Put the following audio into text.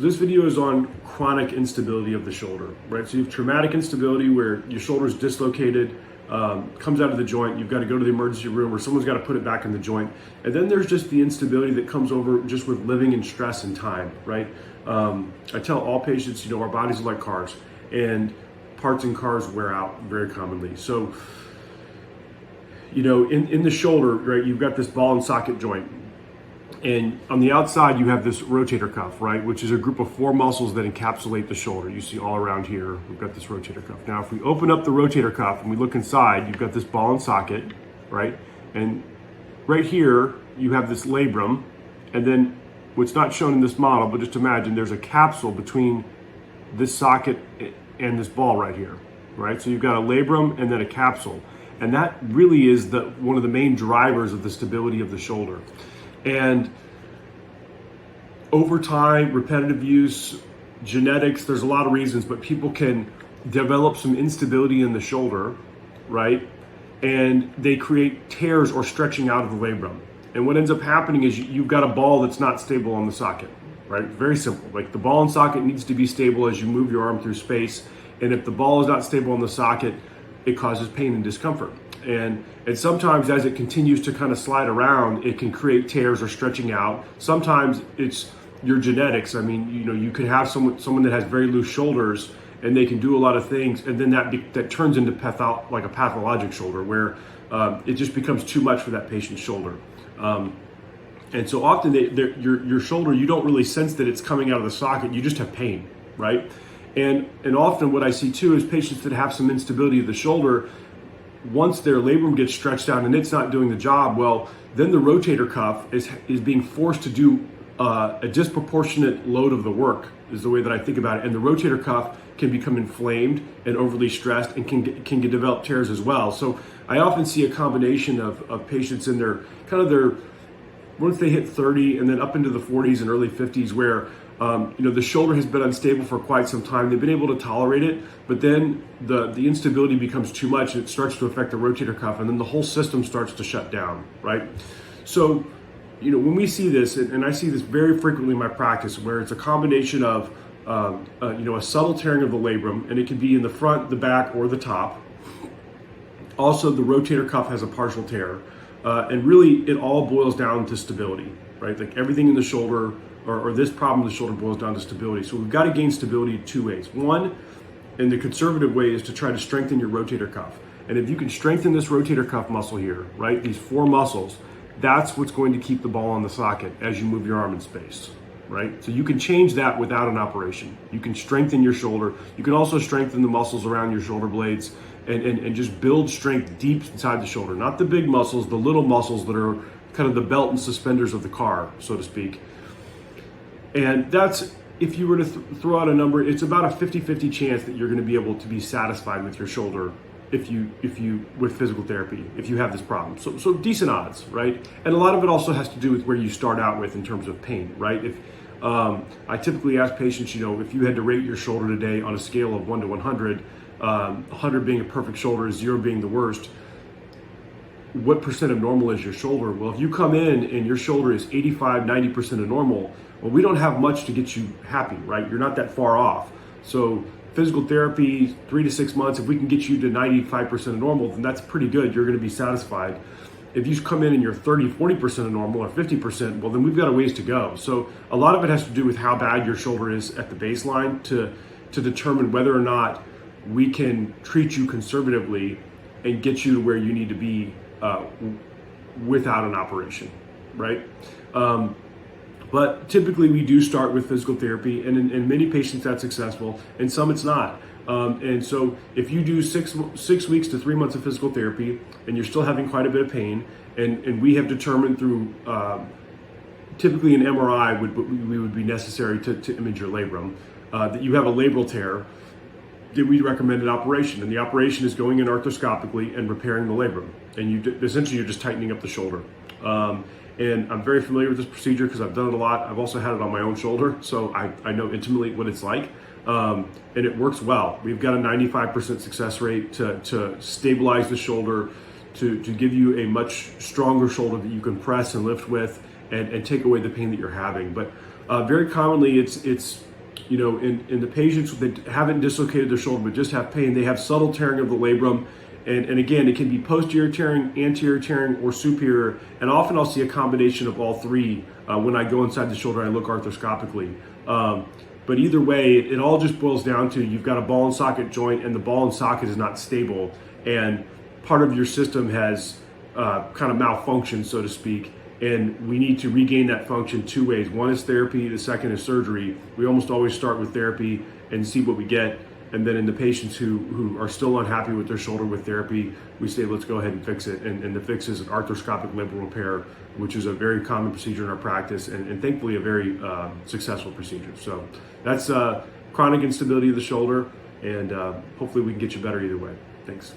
So this video is on chronic instability of the shoulder, right? So you have traumatic instability where your shoulder is dislocated, comes out of the joint, you've got to go to the emergency room or someone's got to put it back in the joint. And then there's just the instability that comes over just with living in stress and time, right? I tell all patients, our bodies are like cars and parts in cars wear out very commonly. So, in the shoulder, right, you've got this ball and socket joint. And on the outside, you have this rotator cuff, right, which is a group of 4 muscles that encapsulate the shoulder. You see all around here, we've got this rotator cuff. Now, if we open up the rotator cuff and we look inside, you've got this ball and socket, right? And right here, you have this labrum. And then what's not shown in this model, but just imagine there's a capsule between this socket and this ball right here, right? So you've got a labrum and then a capsule. And that really is one of the main drivers of the stability of the shoulder. And over time, repetitive use, genetics, there's a lot of reasons, but people can develop some instability in the shoulder, right? And they create tears or stretching out of the labrum. And what ends up happening is you've got a ball that's not stable on the socket, right? Very simple. Like the ball and socket needs to be stable as you move your arm through space. And if the ball is not stable on the socket, it causes pain and discomfort. And sometimes as it continues to kind of slide around, it can create tears or stretching out. Sometimes it's your genetics. I mean, you could have someone that has very loose shoulders and they can do a lot of things, and then that turns into like a pathologic shoulder where it just becomes too much for that patient's shoulder. And so often your shoulder, you don't really sense that it's coming out of the socket. You just have pain, right? And often what I see too is patients that have some instability of the shoulder, once their labrum gets stretched out and it's not doing the job, well, then the rotator cuff is being forced to do a disproportionate load of the work, is the way that I think about it. And the rotator cuff can become inflamed and overly stressed and can develop tears as well. So I often see a combination of patients in their once they hit 30 and then up into the 40s and early 50s where the shoulder has been unstable for quite some time. They've been able to tolerate it, but then the instability becomes too much and it starts to affect the rotator cuff, and then the whole system starts to shut down, right? So, when we see this, and I see this very frequently in my practice, where it's a combination of, a subtle tearing of the labrum, and it can be in the front, the back, or the top. Also, the rotator cuff has a partial tear, and really it all boils down to stability, right? Like everything in the shoulder, or this problem in the shoulder boils down to stability. So we've got to gain stability 2 ways. One, and the conservative way, is to try to strengthen your rotator cuff. And if you can strengthen this rotator cuff muscle here, right, these 4 muscles, that's what's going to keep the ball on the socket as you move your arm in space, right? So you can change that without an operation. You can strengthen your shoulder. You can also strengthen the muscles around your shoulder blades and just build strength deep inside the shoulder. Not the big muscles, the little muscles that are kind of the belt and suspenders of the car, so to speak. And that's, if you were to throw out a number, it's about a 50-50 chance that you're going to be able to be satisfied with your shoulder if you with physical therapy, if you have this problem. So decent odds, right? And a lot of it also has to do with where you start out with in terms of pain, right? If I typically ask patients, if you had to rate your shoulder today on a scale of 1 to 100, 100 being a perfect shoulder, 0 being the worst, what percent of normal is your shoulder? Well, if you come in and your shoulder is 85, 90% of normal, well, we don't have much to get you happy, right? You're not that far off. So physical therapy, 3 to 6 months, if we can get you to 95% of normal, then that's pretty good. You're going to be satisfied. If you come in and you're 30, 40% of normal or 50%, well, then we've got a ways to go. So a lot of it has to do with how bad your shoulder is at the baseline to determine whether or not we can treat you conservatively and get you to where you need to be without an operation, right? But typically we do start with physical therapy, and in many patients that's successful, and some it's not. And so if you do 6 weeks to 3 months of physical therapy and you're still having quite a bit of pain, and we have determined through typically an MRI would be necessary to image your labrum, that you have a labral tear, then we recommend an operation. And the operation is going in arthroscopically and repairing the labrum. And essentially you're just tightening up the shoulder. And I'm very familiar with this procedure because I've done it a lot. I've also had it on my own shoulder, so I know intimately what it's like. And it works well. We've got a 95% success rate to stabilize the shoulder, to give you a much stronger shoulder that you can press and lift with and take away the pain that you're having. But very commonly it's in the patients that haven't dislocated their shoulder but just have pain, they have subtle tearing of the labrum. And again, it can be posterior tearing, anterior tearing, or superior. And often I'll see a combination of all three when I go inside the shoulder and I look arthroscopically. But either way, it all just boils down to you've got a ball and socket joint, and the ball and socket is not stable. And part of your system has kind of malfunctioned, so to speak. And we need to regain that function two ways. One is therapy, the second is surgery. We almost always start with therapy and see what we get. And then in the patients who are still unhappy with their shoulder with therapy, we say, let's go ahead and fix it. And the fix is an arthroscopic labral repair, which is a very common procedure in our practice and thankfully a very successful procedure. So that's chronic instability of the shoulder, and hopefully we can get you better either way. Thanks.